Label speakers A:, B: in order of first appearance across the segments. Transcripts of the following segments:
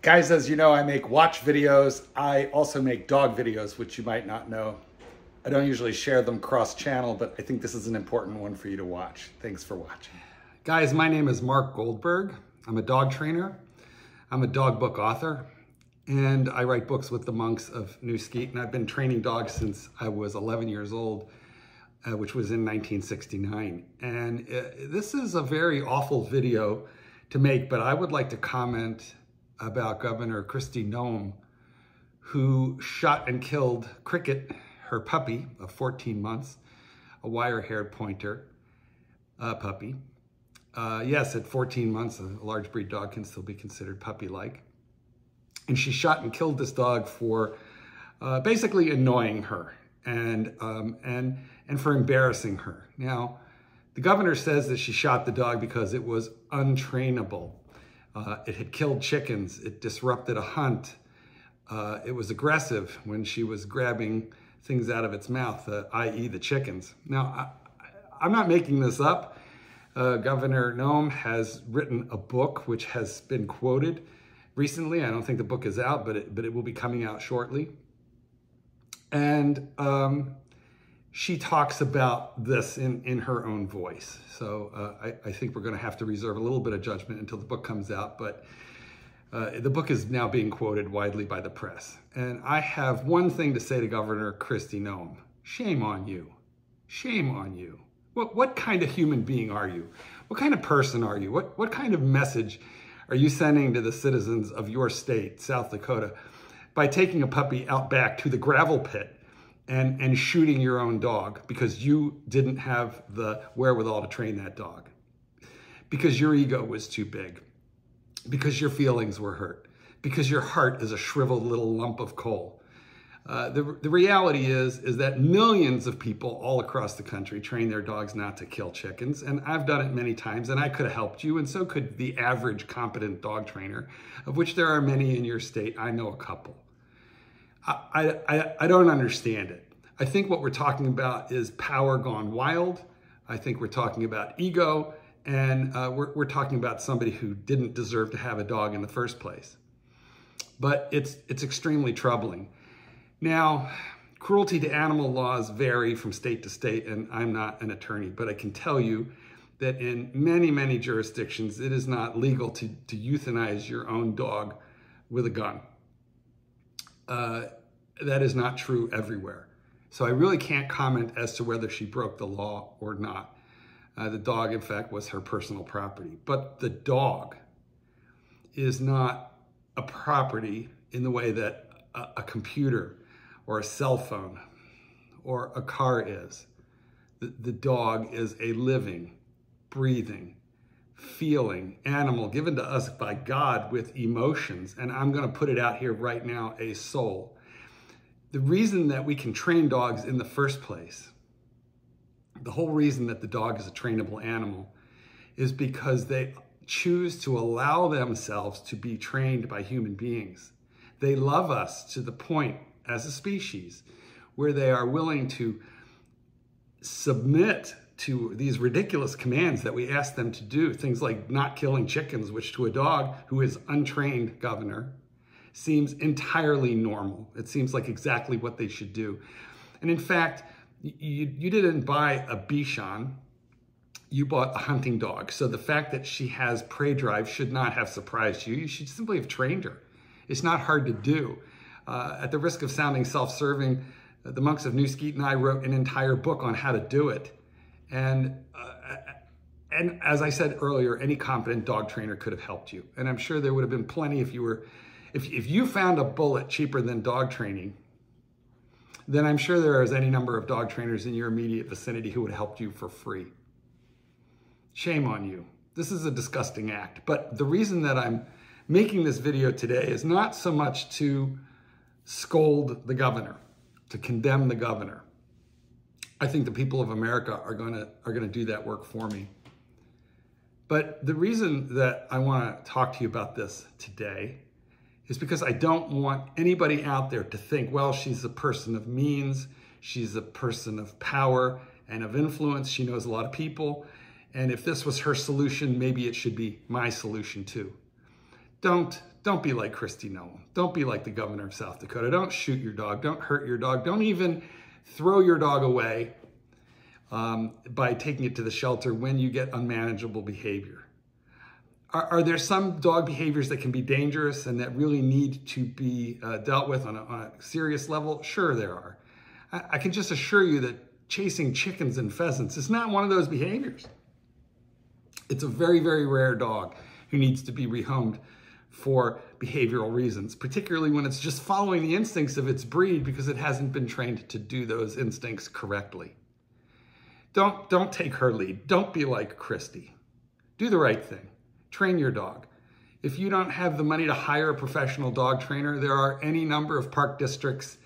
A: Guys, as you know, I make watch videos. I also make dog videos, which you might not know. I don't usually share them cross-channel, but I think this is an important one for you to watch. Thanks for watching. Guys, my name is Marc Goldberg. I'm a dog trainer. I'm a dog book author, and I write books with the Monks of New Skete, and I've been training dogs since I was 11 years old, which was in 1969. And this is a very awful video to make, but I would like to comment about Governor Kristi Noem, who shot and killed Cricket, her puppy of 14 months, a wire-haired pointer puppy. Yes, at 14 months, a large breed dog can still be considered puppy-like. And she shot and killed this dog for basically annoying her and for embarrassing her. Now, the governor says that she shot the dog because it was untrainable. It had killed chickens. It disrupted a hunt. It was aggressive when she was grabbing things out of its mouth, i.e. the chickens. Now, I'm not making this up. Governor Noem has written a book which has been quoted recently. I don't think the book is out, but it will be coming out shortly. And she talks about this in her own voice. So I think we're going to have to reserve a little bit of judgment until the book comes out. But the book is now being quoted widely by the press. And I have one thing to say to Governor Kristi Noem. Shame on you. Shame on you. What kind of human being are you? What kind of person are you? What kind of message are you sending to the citizens of your state, South Dakota, by taking a puppy out back to the gravel pit and shooting your own dog because you didn't have the wherewithal to train that dog? Because your ego was too big. Because your feelings were hurt. Because your heart is a shriveled little lump of coal. The reality is that millions of people all across the country train their dogs not to kill chickens, and I've done it many times, and I could have helped you, and so could the average competent dog trainer, of which there are many in your state. I know a couple. I don't understand it. I think what we're talking about is power gone wild. I think we're talking about ego, and we're talking about somebody who didn't deserve to have a dog in the first place. But it's extremely troubling. Now, cruelty to animal laws vary from state to state, and I'm not an attorney, but I can tell you that in many, many jurisdictions, it is not legal to euthanize your own dog with a gun. That is not true everywhere. So I really can't comment as to whether she broke the law or not. The dog, in fact, was her personal property. But the dog is not a property in the way that a computer or a cell phone or a car is. The dog is a living, breathing, feeling animal given to us by God with emotions. And I'm going to put it out here right now, a soul. The reason that we can train dogs in the first place, the whole reason that the dog is a trainable animal, is because they choose to allow themselves to be trained by human beings. They love us to the point as a species where they are willing to submit to these ridiculous commands that we ask them to do. Things like not killing chickens, which to a dog who is untrained, Governor, seems entirely normal. It seems like exactly what they should do. And in fact, you didn't buy a Bichon, you bought a hunting dog. So the fact that she has prey drive should not have surprised you. You should simply have trained her. It's not hard to do. At the risk of sounding self-serving, the Monks of New Skete and I wrote an entire book on how to do it. And as I said earlier, any competent dog trainer could have helped you. And I'm sure there would have been plenty if you found a bullet cheaper than dog training, then I'm sure there is any number of dog trainers in your immediate vicinity who would have helped you for free. Shame on you. This is a disgusting act. But the reason that I'm making this video today is not so much to scold the governor, to condemn the governor. I think the people of America are going to do that work for me. But the reason that I want to talk to you about this today is because I don't want anybody out there to think, well, she's a person of means, she's a person of power and of influence, she knows a lot of people, and if this was her solution, maybe it should be my solution too. Don't Don't be like Kristi Noem. Don't be like the governor of South Dakota. Don't shoot your dog. Don't hurt your dog. Don't even throw your dog away by taking it to the shelter when you get unmanageable behavior. Are there some dog behaviors that can be dangerous and that really need to be dealt with on a serious level? Sure, there are. I can just assure you that chasing chickens and pheasants is not one of those behaviors. It's a very, very rare dog who needs to be rehomed for behavioral reasons, particularly when it's just following the instincts of its breed because it hasn't been trained to do those instincts correctly. Don't take her lead. Don't be like Kristi. Do the right thing. Train your dog. If you don't have the money to hire a professional dog trainer, there are any number of park districts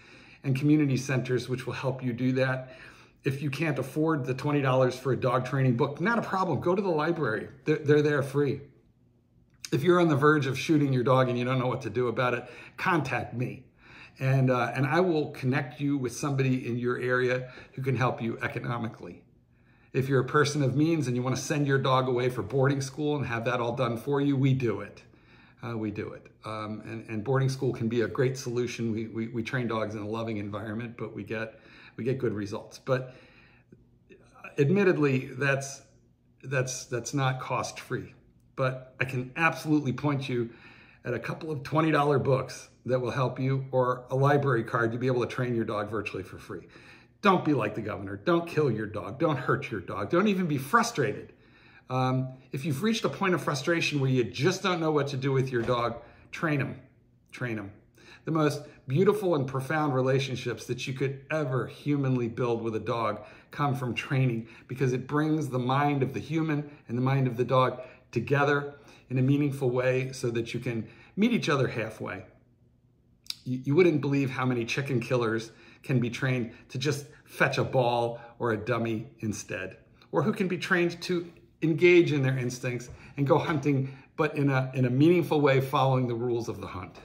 A: and community centers which will help you do that. If you can't afford the $20 for a dog training book, not a problem. Go to the library. They're there free. If you're on the verge of shooting your dog and you don't know what to do about it, contact me. And I will connect you with somebody in your area who can help you economically. If you're a person of means and you want to send your dog away for boarding school and have that all done for you, we do it. And boarding school can be a great solution. We train dogs in a loving environment, but we get good results. But admittedly, that's not cost-free. But I can absolutely point you at a couple of $20 books that will help you, or a library card to be able to train your dog virtually for free. Don't be like the governor. Don't kill your dog. Don't hurt your dog. Don't even be frustrated. If you've reached a point of frustration where you just don't know what to do with your dog, train him. Train him. The most beautiful and profound relationships that you could ever humanly build with a dog come from training, because it brings the mind of the human and the mind of the dog together in a meaningful way so that you can meet each other halfway. You wouldn't believe how many chicken killers can be trained to just fetch a ball or a dummy instead, or who can be trained to engage in their instincts and go hunting, but in a meaningful way, following the rules of the hunt.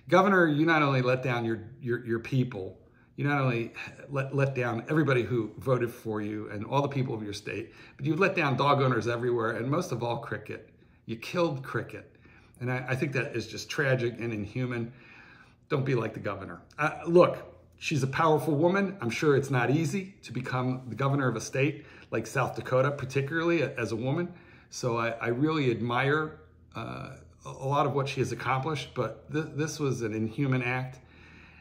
A: Governor, you not only let down your people, you not only let down everybody who voted for you and all the people of your state, but you let down dog owners everywhere, and most of all, Cricket. You killed Cricket. And I think that is just tragic and inhuman. Don't be like the governor. Look, she's a powerful woman. I'm sure it's not easy to become the governor of a state like South Dakota, particularly as a woman. So I really admire a lot of what she has accomplished, but this was an inhuman act.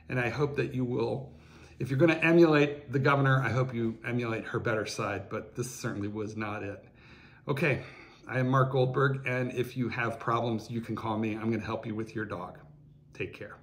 A: And I hope that you will, if you're going to emulate the governor, I hope you emulate her better side, but this certainly was not it. Okay, I am Marc Goldberg, and if you have problems, you can call me. I'm going to help you with your dog. Take care.